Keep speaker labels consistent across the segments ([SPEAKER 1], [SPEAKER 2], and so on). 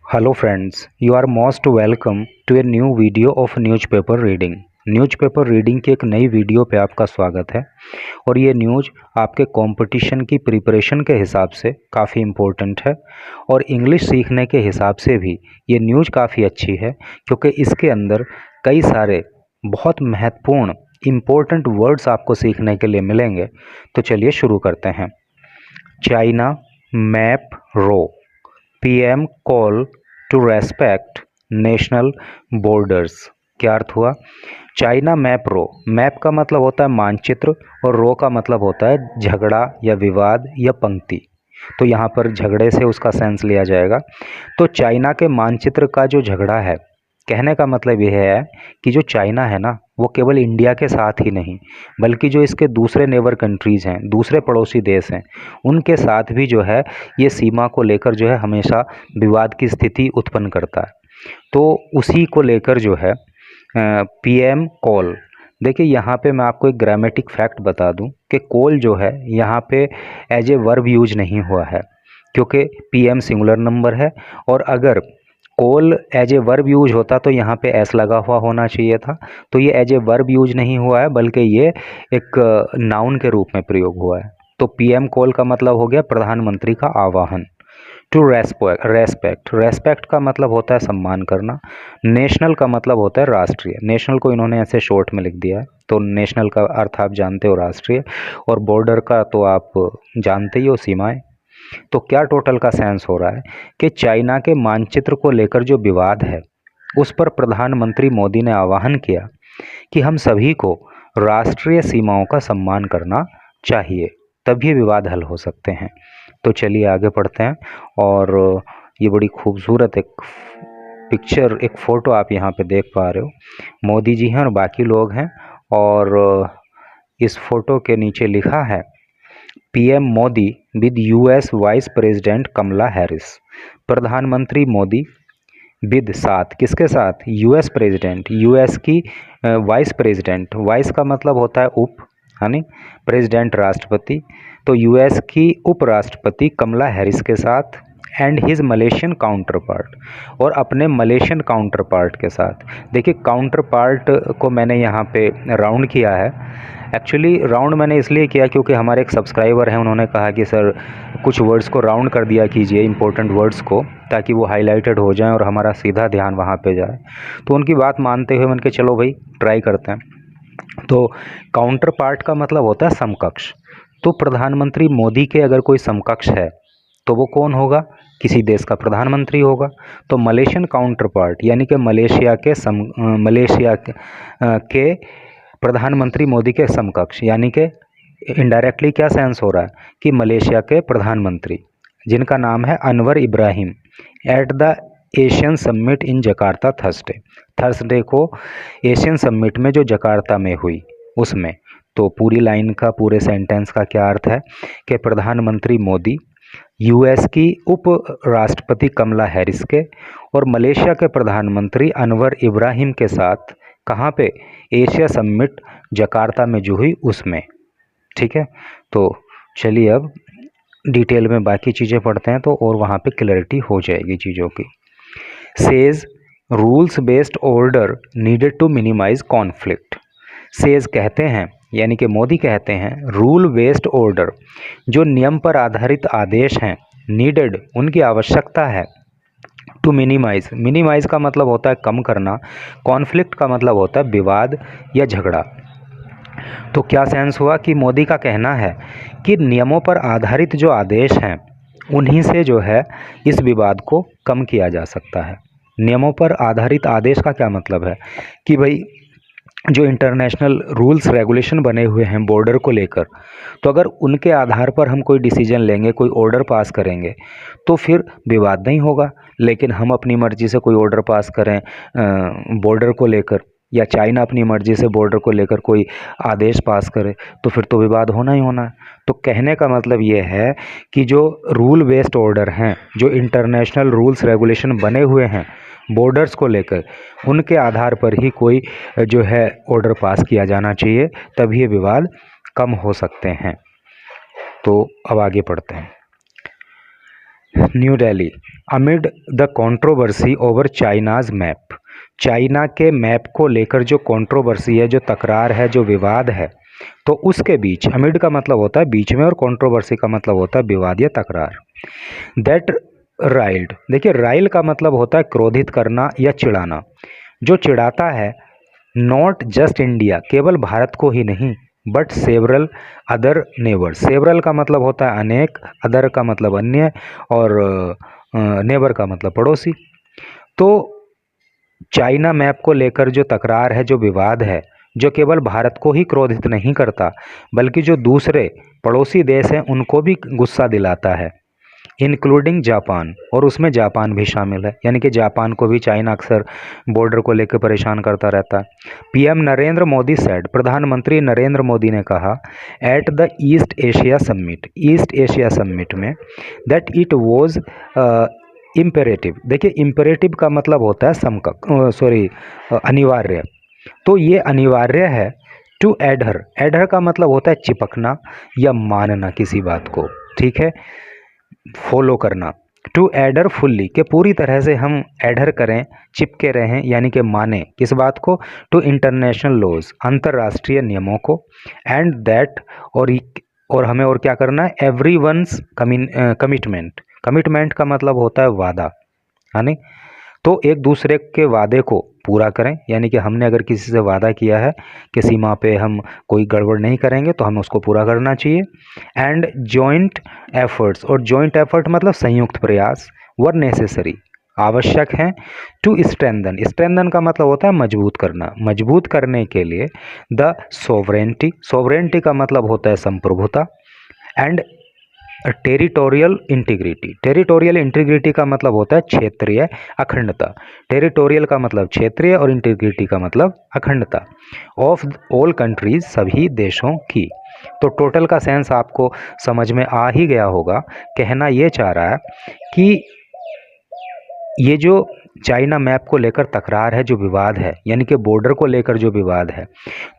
[SPEAKER 1] Hello friends, you are most welcome to a new video of newspaper reading। Newspaper reading की एक नई video पे आपका स्वागत है और ये न्यूज़ आपके कंपटीशन की प्रिपरेशन के हिसाब से काफ़ी इम्पोर्टेंट है और इंग्लिश सीखने के हिसाब से भी ये न्यूज़ काफ़ी अच्छी है क्योंकि इसके अंदर कई सारे बहुत महत्वपूर्ण इम्पोर्टेंट वर्ड्स आपको सीखने के लिए मिलेंगे। तो चलिए शुरू करते हैं। China map row, PM call to respect national borders. क्या अर्थ हुआ? चाइना मैप रो, मैप का मतलब होता है मानचित्र और रो का मतलब होता है झगड़ा या विवाद या पंक्ति। तो यहाँ पर झगड़े से उसका सेंस लिया जाएगा। तो चाइना के मानचित्र का जो झगड़ा है, कहने का मतलब यह है कि जो चाइना है ना, वो केवल इंडिया के साथ ही नहीं बल्कि जो इसके दूसरे नेबर कंट्रीज़ हैं, दूसरे पड़ोसी देश हैं, उनके साथ भी जो है ये सीमा को लेकर जो है हमेशा विवाद की स्थिति उत्पन्न करता है। तो उसी को लेकर जो है पीएम कॉल। देखिए यहाँ पे मैं आपको एक ग्रामेटिक फैक्ट बता दूं कि कॉल जो है यहाँ पे एज ए वर्ब यूज नहीं हुआ है क्योंकि पीएम सिंगुलर नंबर है और अगर call as a verb use होता तो यहाँ पे एस लगा हुआ होना चाहिए था। तो ये एज ए वर्ब यूज नहीं हुआ है बल्कि ये एक नाउन के रूप में प्रयोग हुआ है। तो पीएम कॉल का मतलब हो गया प्रधानमंत्री का आह्वान। टू रेस्पेक्ट, रेस्पेक्ट का मतलब होता है सम्मान करना। नेशनल का मतलब होता है राष्ट्रीय। नेशनल को इन्होंने ऐसे शॉर्ट में लिख दिया है, तो नेशनल का अर्थ आप जानते हो राष्ट्रीय, और बॉर्डर का तो आप जानते ही हो सीमाएं। तो क्या टोटल का सेंस हो रहा है कि चाइना के मानचित्र को लेकर जो विवाद है उस पर प्रधानमंत्री मोदी ने आह्वान किया कि हम सभी को राष्ट्रीय सीमाओं का सम्मान करना चाहिए, तभी विवाद हल हो सकते हैं। तो चलिए आगे बढ़ते हैं। और ये बड़ी खूबसूरत एक पिक्चर, एक फ़ोटो आप यहाँ पे देख पा रहे हो। मोदी जी हैं और बाकी लोग हैं और इस फोटो के नीचे लिखा है PM Modi with US vice president Kamala Harris. प्रधानमंत्री मोदी विद साथ, किसके साथ? यूएस प्रेसिडेंट, यूएस की वाइस प्रेसिडेंट, वाइस का मतलब होता है उप, यानी प्रेसिडेंट राष्ट्रपति, तो यूएस की उपराष्ट्रपति कमला हैरिस के साथ and his Malaysian counter part, और अपने मलेशियन काउंटर पार्ट के साथ। देखिए काउंटर पार्ट को मैंने यहाँ पे राउंड किया है। एक्चुअली राउंड मैंने इसलिए किया क्योंकि हमारे एक सब्सक्राइबर हैं, उन्होंने कहा कि सर कुछ वर्ड्स को राउंड कर दिया कीजिए, इंपॉर्टेंट वर्ड्स को, ताकि वो हाईलाइटेड हो जाएं और हमारा सीधा ध्यान वहाँ पे जाए। तो उनकी बात मानते हुए मैंने कहा चलो भाई ट्राई करते हैं। तो काउंटर पार्ट का मतलब होता है समकक्ष। तो प्रधानमंत्री मोदी के अगर कोई समकक्ष है तो वो कौन होगा? किसी देश का प्रधानमंत्री होगा। तो मलेशियन काउंटर पार्ट यानी कि मलेशिया के प्रधानमंत्री मोदी के समकक्ष, यानी कि इनडायरेक्टली क्या सेंस हो रहा है कि मलेशिया के प्रधानमंत्री, जिनका नाम है Anwar Ibrahim, at the Asian summit in Jakarta Thursday को एशियन समिट में जो जकार्ता में हुई उसमें। तो पूरी लाइन का, पूरे सेंटेंस का क्या अर्थ है कि प्रधानमंत्री मोदी यूएस की उप राष्ट्रपति कमला हैरिस के और मलेशिया के प्रधानमंत्री अनवर इब्राहिम के साथ कहाँ पे? एशिया समिट जकार्ता में जो हुई उसमें। ठीक है, तो चलिए अब डिटेल में बाकी चीज़ें पढ़ते हैं तो और वहाँ पे क्लैरिटी हो जाएगी चीज़ों की। Says rules based order needed to minimise conflict. Says कहते हैं, यानी कि मोदी कहते हैं, रूल बेस्ड ऑर्डर, जो नियम पर आधारित आदेश हैं, नीडेड उनकी आवश्यकता है, टू मिनिमाइज, मिनिमाइज का मतलब होता है कम करना, कॉन्फ्लिक्ट का मतलब होता है विवाद या झगड़ा। तो क्या सेंस हुआ कि मोदी का कहना है कि नियमों पर आधारित जो आदेश हैं उन्हीं से जो है इस विवाद को कम किया जा सकता है। नियमों पर आधारित आदेश का क्या मतलब है कि भाई जो इंटरनेशनल रूल्स रेगुलेशन बने हुए हैं बॉर्डर को लेकर, तो अगर उनके आधार पर हम कोई डिसीजन लेंगे, कोई ऑर्डर पास करेंगे तो फिर विवाद नहीं होगा। लेकिन हम अपनी मर्ज़ी से कोई ऑर्डर पास करें बॉर्डर को लेकर, या चाइना अपनी मर्ज़ी से बॉर्डर को लेकर कोई आदेश पास करे, तो फिर तो विवाद होना ही होना है। तो कहने का मतलब ये है कि जो रूल बेस्ड ऑर्डर हैं, जो इंटरनेशनल रूल्स रेगुलेशन बने हुए हैं बॉर्डर्स को लेकर, उनके आधार पर ही कोई जो है ऑर्डर पास किया जाना चाहिए, तभी ये विवाद कम हो सकते हैं। तो अब आगे पढ़ते हैं। New Delhi, amid the controversy over China's map. China के मैप को लेकर जो कंट्रोवर्सी है, जो तकरार है, जो विवाद है, तो उसके बीच, अमिड का मतलब होता है बीच में और कंट्रोवर्सी का मतलब होता है विवाद या तकरार। दैट राइल्ड, देखिए राइल का मतलब होता है क्रोधित करना या चिढ़ाना, जो चिढ़ाता है। नॉट जस्ट इंडिया, केवल भारत को ही नहीं, but several other neighbour. Several का मतलब होता है अनेक, अदर का मतलब अन्य, और नेबर का मतलब पड़ोसी। तो चाइना मैप को लेकर जो तकरार है, जो विवाद है, जो केवल भारत को ही क्रोधित नहीं करता, बल्कि जो दूसरे पड़ोसी देश हैं उनको भी गुस्सा दिलाता है, इंक्लूडिंग जापान, और उसमें जापान भी शामिल है। यानी कि जापान को भी चाइना अक्सर बॉर्डर को लेकर परेशान करता रहता है। पीएम नरेंद्र मोदी सेड, प्रधानमंत्री नरेंद्र मोदी ने कहा, at the east Asia summit, east Asia summit में, दैट इट वॉज इम्पेरेटिव। देखिए इम्पेरेटिव का मतलब होता है समकक्ष, अनिवार्य। तो ये अनिवार्य है टू एडहर, एडहर का मतलब होता है चिपकना या मानना किसी बात को, ठीक है, फॉलो करना। टू एडर फुल्ली, के पूरी तरह से हम एडर करें, चिपके रहें, यानी कि माने किस बात को, टू इंटरनेशनल लॉज, अंतर्राष्ट्रीय नियमों को। एंड दैट, और हमें और क्या करना है, एवरी वंस कमिटमेंट, कमिटमेंट का मतलब होता है वादा, है नहीं। तो एक दूसरे के वादे को पूरा करें, यानी कि हमने अगर किसी से वादा किया है कि सीमा पे हम कोई गड़बड़ नहीं करेंगे, तो हमें उसको पूरा करना चाहिए। एंड जॉइंट एफर्ट्स, और जॉइंट एफर्ट मतलब संयुक्त प्रयास, वर नेसेसरी, आवश्यक हैं। टू स्ट्रेंथन, स्ट्रेंथन का मतलब होता है मजबूत करना, मजबूत करने के लिए। द सोवरेंटी, सोवरेंटी का मतलब होता है संप्रभुता। And territorial integrity, territorial integrity का मतलब होता है क्षेत्रीय अखंडता। टेरिटोरियल का मतलब क्षेत्रीय और इंटीग्रिटी का मतलब अखंडता। ऑफ ऑल कंट्रीज, सभी देशों की। तो टोटल का सेंस आपको समझ में आ ही गया होगा। कहना ये चाह रहा है कि ये जो चाइना मैप को लेकर तकरार है, जो विवाद है, यानी कि बॉर्डर को लेकर जो विवाद है,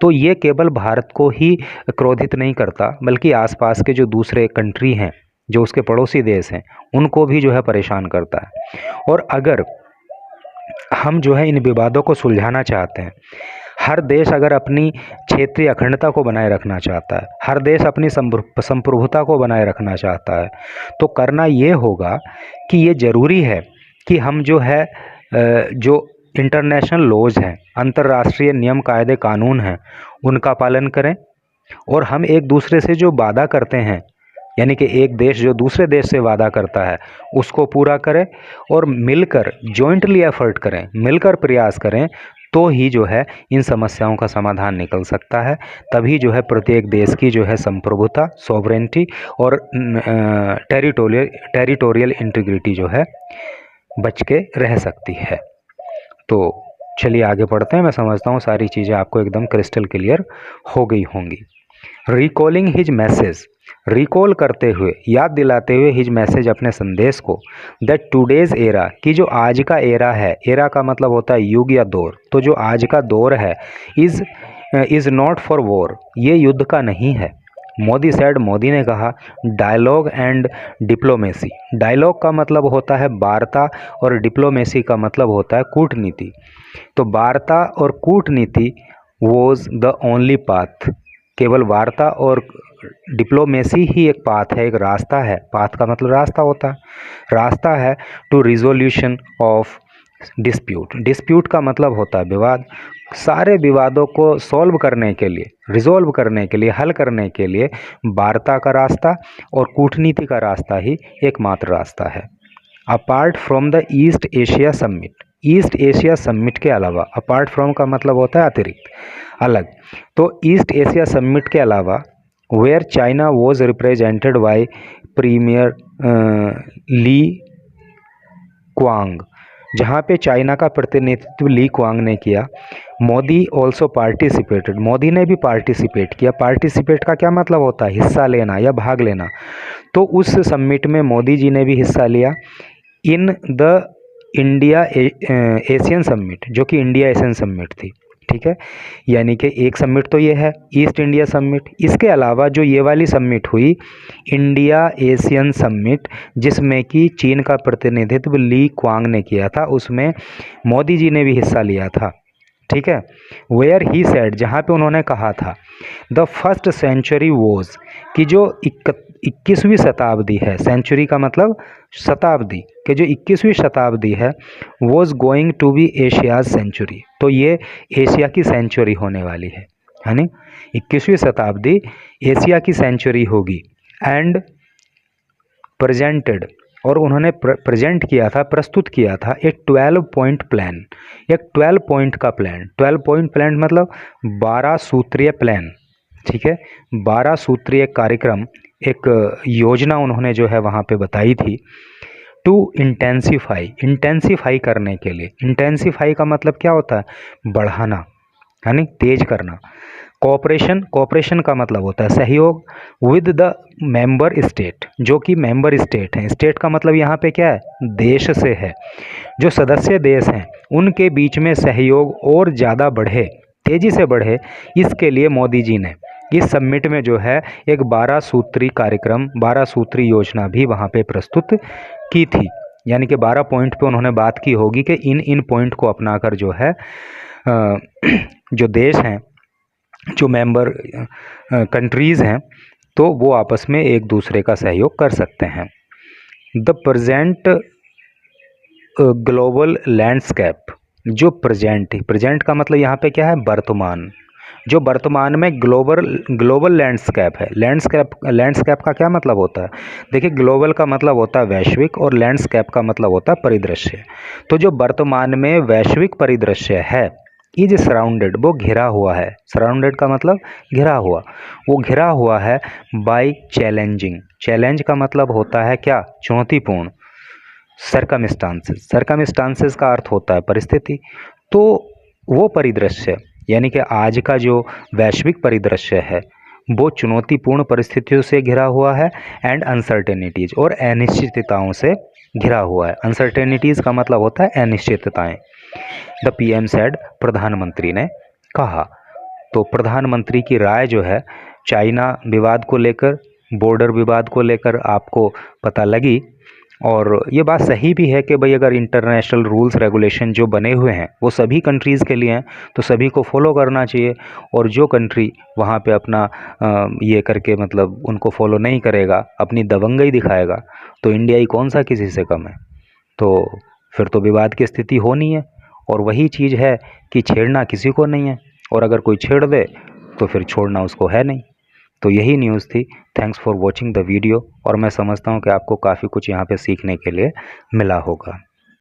[SPEAKER 1] तो ये केवल भारत को ही क्रोधित नहीं करता, बल्कि आसपास के जो दूसरे कंट्री हैं, जो उसके पड़ोसी देश हैं, उनको भी जो है परेशान करता है। और अगर हम जो है इन विवादों को सुलझाना चाहते हैं, हर देश अगर अपनी क्षेत्रीय अखंडता को बनाए रखना चाहता है, हर देश अपनी संप्रभुता को बनाए रखना चाहता है, तो करना ये होगा कि ये ज़रूरी है कि हम जो है जो इंटरनेशनल लॉज हैं, अंतर्राष्ट्रीय नियम कायदे कानून हैं, उनका पालन करें। और हम एक दूसरे से जो वादा करते हैं, यानी कि एक देश जो दूसरे देश से वादा करता है, उसको पूरा करें, और मिलकर जॉइंटली एफर्ट करें, मिलकर प्रयास करें, तो ही जो है इन समस्याओं का समाधान निकल सकता है। तभी जो है प्रत्येक देश की जो है संप्रभुता, सॉवरेंटी और टेरिटोरियल इंटीग्रिटी जो है बच के रह सकती है। तो चलिए आगे बढ़ते हैं। मैं समझता हूँ सारी चीज़ें आपको एकदम क्रिस्टल क्लियर हो गई होंगी। रिकॉलिंग हिज मैसेज, रिकॉल करते हुए, याद दिलाते हुए, हिज मैसेज, अपने संदेश को, दैट टूडेज एरा, कि जो आज का एरा है, एरा का मतलब होता है युग या दौर, तो जो आज का दौर है, इज़ नॉट फॉर वॉर, ये युद्ध का नहीं है। मोदी सेड, मोदी ने कहा, डायलॉग एंड डिप्लोमेसी, डायलॉग का मतलब होता है वार्ता और डिप्लोमेसी का मतलब होता है कूटनीति। तो वार्ता और कूटनीति वॉज द ओनली पाथ, केवल वार्ता और डिप्लोमेसी ही एक पाथ है, एक रास्ता है। पाथ का मतलब रास्ता होता है, रास्ता है to resolution of dispute, dispute का मतलब होता है विवाद। सारे विवादों को सॉल्व करने के लिए, रिजोल्व करने के लिए, हल करने के लिए वार्ता का रास्ता और कूटनीति का रास्ता ही एकमात्र रास्ता है। Apart from the east Asia summit, east Asia summit के अलावा, अपार्ट फ्रॉम का मतलब होता है अतिरिक्त, अलग। तो ईस्ट एशिया समिट के अलावा, where China was represented by premier Li Qiang, जहाँ पे चाइना का प्रतिनिधित्व ली क्वांग ने किया। मोदी ऑल्सो पार्टिसिपेटेड, मोदी ने भी पार्टिसिपेट किया। पार्टिसिपेट का क्या मतलब होता है, हिस्सा लेना या भाग लेना। तो उस समिट में मोदी जी ने भी हिस्सा लिया। In the India Asian summit, जो कि इंडिया एशियन समिट थी, ठीक है, यानी कि एक समिट तो ये है ईस्ट इंडिया समिट। इसके अलावा जो ये वाली समिट हुई इंडिया एशियन समिट, जिसमें कि चीन का प्रतिनिधित्व ली क्वांग ने किया था, उसमें मोदी जी ने भी हिस्सा लिया था। ठीक है, वेयर ही सेड, जहाँ पे उन्होंने कहा था द फर्स्ट सेंचुरी वॉज, कि जो 21वीं शताब्दी है, सेंचुरी का मतलब शताब्दी, कि जो 21वीं शताब्दी है was going to be Asia's century, तो ये एशिया की सेंचुरी होने वाली है नी, 21वीं शताब्दी एशिया की सेंचुरी होगी। एंड प्रेजेंटेड, और उन्होंने प्रेजेंट किया था, प्रस्तुत किया था एक 12 पॉइंट प्लान, एक 12 पॉइंट का प्लान। 12 पॉइंट प्लान मतलब 12 सूत्रीय प्लान, ठीक है, 12 सूत्रीय कार्यक्रम, एक योजना उन्होंने जो है वहाँ पे बताई थी। टू इंटेंसीफाई करने के लिए, इंटेंसीफाई का मतलब क्या होता है, बढ़ाना, यानी तेज करना। कोऑपरेशन का मतलब होता है सहयोग विद द मेंबर स्टेट, जो कि मेंबर स्टेट हैं। स्टेट का मतलब यहाँ पे क्या है, देश से है। जो सदस्य देश हैं उनके बीच में सहयोग और ज़्यादा बढ़े, तेज़ी से बढ़े, इसके लिए मोदी जी ने इस समिट में जो है एक 12 सूत्री कार्यक्रम, 12 सूत्री योजना भी वहाँ पे प्रस्तुत की थी। यानी कि 12 पॉइंट पे उन्होंने बात की होगी कि इन पॉइंट को अपनाकर जो है जो देश हैं, जो मेंबर कंट्रीज़ हैं, तो वो आपस में एक दूसरे का सहयोग कर सकते हैं। द प्रेजेंट ग्लोबल लैंडस्केप, जो प्रेजेंट का मतलब यहाँ पे क्या है, वर्तमान, जो वर्तमान में ग्लोबल लैंडस्केप है। लैंडस्केप का क्या मतलब होता है, देखिए ग्लोबल का मतलब होता है वैश्विक और लैंडस्केप का मतलब होता है परिदृश्य। तो जो वर्तमान में वैश्विक परिदृश्य है, इज सराउंडेड, वो घिरा हुआ है, सराउंडेड का मतलब घिरा हुआ, वो घिरा हुआ है बाय चैलेंजिंग, चैलेंज का मतलब होता है क्या, चुनौतीपूर्ण, सरकमस्टांसेस का अर्थ होता है परिस्थिति। तो वो परिदृश्य, यानी कि आज का जो वैश्विक परिदृश्य है वो चुनौतीपूर्ण परिस्थितियों से घिरा हुआ है, एंड अनसर्टेनिटीज़, और अनिश्चितताओं से घिरा हुआ है। अनसर्टेनिटीज़ का मतलब होता है अनिश्चितताएं। द पीएम सेड, प्रधानमंत्री ने कहा। तो प्रधानमंत्री की राय जो है चाइना विवाद को लेकर, बॉर्डर विवाद को लेकर आपको पता लगी, और ये बात सही भी है कि भाई अगर इंटरनेशनल रूल्स रेगुलेशन जो बने हुए हैं वो सभी कंट्रीज़ के लिए हैं तो सभी को फॉलो करना चाहिए, और जो कंट्री वहाँ पे अपना ये करके मतलब उनको फॉलो नहीं करेगा, अपनी दबंगई दिखाएगा, तो इंडिया ही कौन सा किसी से कम है, तो फिर तो विवाद की स्थिति होनी है। और वही चीज़ है कि छेड़ना किसी को नहीं है, और अगर कोई छेड़ दे तो फिर छोड़ना उसको है नहीं। तो यही न्यूज़ थी। Thanks for watching the video, और मैं समझता हूँ कि आपको काफ़ी कुछ यहाँ पे सीखने के लिए मिला होगा।